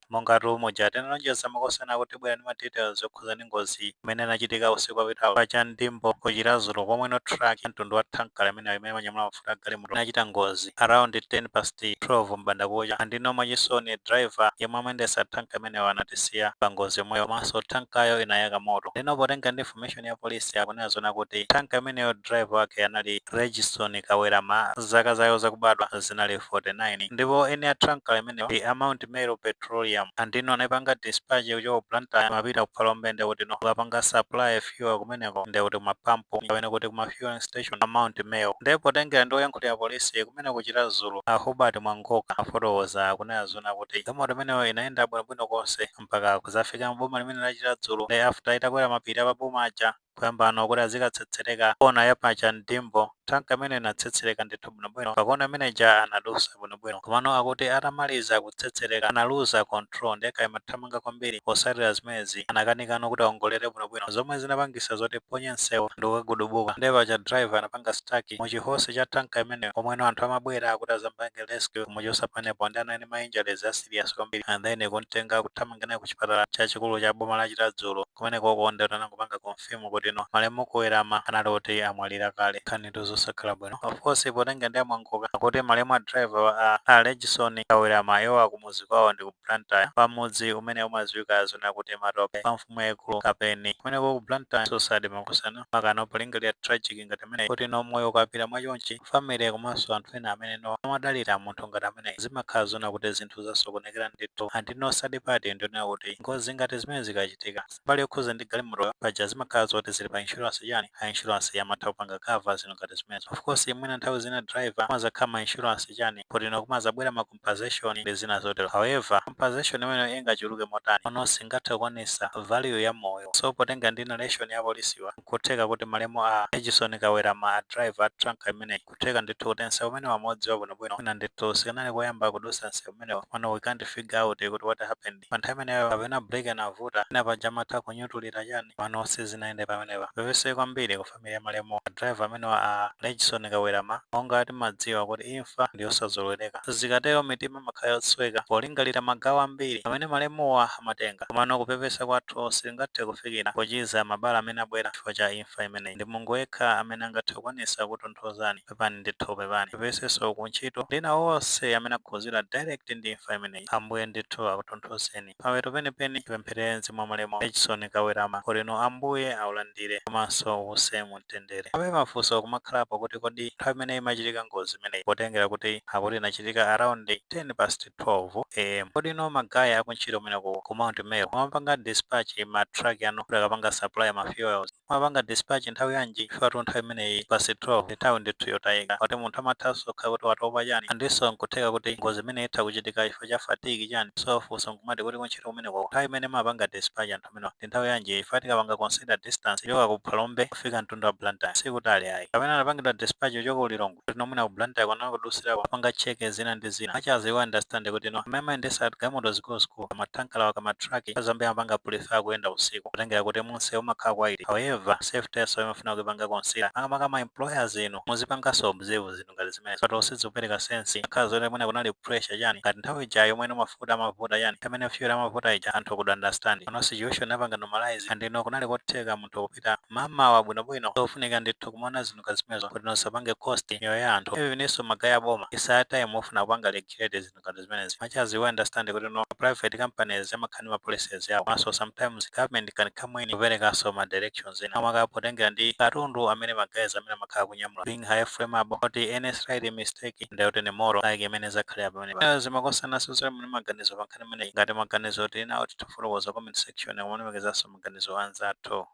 monga Rumuja tinalonjeza makosana kuti bwera ndi madetails okhuza ndi ngozi imene inachitika usiku wapitawo pacha ndimbo kuchirazulo komwe no truck mtundu wa tankala imene imanyamula mafuta galimoto inachita ngozi around 10 past 12 m'bandakucha andino mwachisoni driver yemwe amayendesa tanka imene anatisiya pa ngozi yomweyo komanso tankayo inayaka moto ndino potenga ndi information ya polisi akunena zona kuti tanka imeneyo driver wake anali Registon Kawerama zaka zayo zakubadwa zinali 49 ndipo ene ya tanka imeneyo ndi Amount Mero Petroleum andino anapanga dispatch kuchoka Blantyre mapita kuphalombe ndi kuti no akapanga supply fuel kumeneko ndi kuti mapampu kapena kuti kuma fueling station Amount Mero ndipo tengera ndi oyankhulira polisi kumene kuchita Zulu Hubert Mwangoka afotokoza akunena zona kuti galimoto imeneyo inayenda bwinobwino konse mpaka kuzafika mboma limene lachita Zulu ndi after itakwera mapiri apaboma aja kuyambano kuti azikatsetsereka kona yapacha ndimbo tanka imene inatsetsereka ndithu bwinobwino pakona imene ja anadusa bwinobwino komano akuti atamaliza kutsetsereka analuza control ndeka imathamanga kwambiri posatira zimenezi anakanikano kuti aongolere bwinobwino zomwe zinapangisa zoti ponye nsewu ndi kukagudubuka ndi pacha driver anapanga staki muchihosi cha tanka imene komweno anthu amabwera kuti azambange rescue kumuchosa panepo ndi anali ma injuries a serious kwambiri and then kuntenga kuthamangana ku chipatala chachikulu cha boma lachita Zulu kumene kokonde tanangopanga confirm kuti no malemu Kawerama anali kuti amwalira kale khanitu zosakhala bwino of course potenga ndi Mwangoka akuti malemu a driver a Registon Kawerama iwo akumuzi kwawo ndi ku Blantyre pamudzi umene umaziwika zona kuti Matope pamfumu yaikulu Kapeni kumeneko ku Blantyre society makusana makano polingalira tragic ngati amene kuti no moyo ukapita mwachonchi family komanso anthu ena amene no amadalira munthu ngati amene zimakhala zona kuti zinthu zasokonekera ndithu andino third party ndionera kuti ngozi ngati zimene zikachitika mbali yokhuza ndi galimoto paja zimakhala zoti zili pa insurance yani a insurance yamatha kupanga cover zino ngati zimene of course imwena nthawi zina driver amazakhala ma insurance yani kuti no kumazabwera ma compensation ndi zina zotero however compensation imene ingachuluke motani ono singathe kukwanisa value ya moyo so potenga ndi narration ya polisiwa kutheka kuti malemu a Registon Kawerama a driver a tanka imene kutheka ndithu kuti nsewu umene wamodzi wabwinobwino ina ndithu sikanali kuyamba kudusa nsewu umenewo pano we can't figure out kuti what happened pa nthawi imeneyo kapena break anavuta ina paja amatha kunyutulira chani pano sizinaende pamenepa pepese kwambiri ku family ya malemu a driver amenewa a Registon Kawerama monga timadziwa kuti imfa ndiyosazolowereka zikatero mitima makhala yotsweka polingalira magawo ambiri amene malemuwa amatenga komano kupepesa kwathu singathe kufikira pochiza mabala amene abwera chifukwa cha imfa imeneyi ndi Mulungu yekha amene angathe kukwanisa kutonthozani pepani ndithu pepani pepesenso kuntchito lina wonse amene akhuzira direct ndi imfa imeneyi ambuye ndithu akutonthozeni paweto penipeni tipempherere mzimu wa malemu Registon Kawerama kuti no ambuye aulandire komanso usemu mtendere abe mafunso kumakhalapo kuti kodi nthawi imeneyi imachitika ngozi imeneyi potengera kuti akuti inachitika around 10 past 12 am kodi no magaya akuntchito umeneko ku Mount Meru amapanga dispatch ma truck yanu kuti akapanga supply ma fuels amapanga dispatch nthawi yanji ifatu nthawi imeneyi past 12 nthawi ndithu yotayika kuti munthu amathanso kukhala kuti watopa chani andinso nkutheka kuti ngozi imene itha kuchitika chifukwa cha fatigue chani so funso nkumati kuti kuntchito umeneko nthawi imene mapanga dispatch anthu amene ndi nthawi yanji ifati kapanga consider distance yoka ku Phalombe kufika mtunda wa Blantyre sikutali ayi kapena anapangidwa dispatch yochoka ulilongo kuti nomwena ku Blantyre kwana kudusirako apanga cheke zina ndi zina achazi wa understand kuti no amene amayendesa galimoto zikulu amatankala waka matruck azambe amapanga prefer kuyenda usiku kutengera kuti munse umakhala kwaili however safety yaso imafuna kupanga consider akamaka ma employers ino muzipangaso observe zinthu ngati zimene but usizopereka sense akhala zoti mwene kunali pressure yani ngati nthawi ijayo mwene mafuta amavuta yani amene fuel amavuta ija anthu kuda understand ono situation apanga normalize andino kunali kotheka munthu kupita mama wa bwinobwino sofunika ndithu kumona zinthu ngati zimenezo kuti nosapange cost ya anthu ivinso magaya boma isata imufuna kupanga regulate zinthu ngati zimenezi machazi we understand kuti no private companies amakhani ma policies yawo so sometimes government can come in kupereka so ma directions ina amakapotengera ndi katundu amene magazi amene amakhala kunyamula being high flammable kuti any slight mistake ndiyoti ni moro like imene zakhalira pamene zimakosana sozera mune maganizo pankhani imeneyi ngati maganizo oti ina oti tifotokoza comment section kumanemekezaso maganizo anzathu